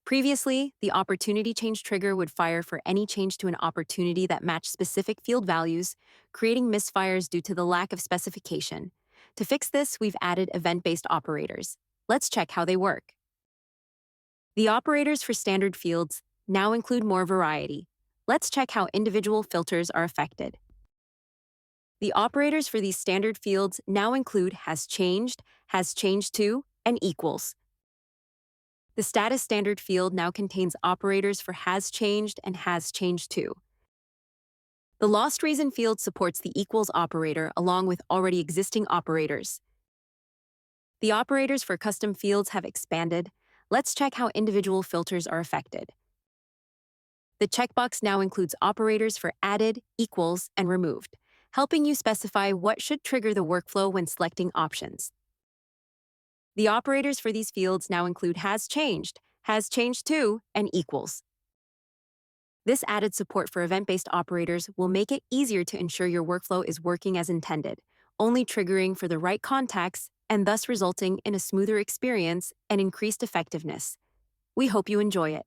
Previously, the opportunity change trigger would fire for any change to an opportunity that matched specific field values, creating misfires due to the lack of specification. To fix this, we've added event-based operators. Let's check how they work. The operators for standard fields now include more variety. Let's check how individual filters are affected. The operators for these standard fields now include has changed to, and equals. The status standard field now contains operators for has changed and has changed to. The lost reason field supports the equals operator along with already existing operators. The operators for custom fields have expanded. Let's check how individual filters are affected. The checkbox now includes operators for added, equals, and removed, helping you specify what should trigger the workflow when selecting options. The operators for these fields now include has changed to, and equals. This added support for event-based operators will make it easier to ensure your workflow is working as intended, only triggering for the right contexts and thus resulting in a smoother experience and increased effectiveness. We hope you enjoy it.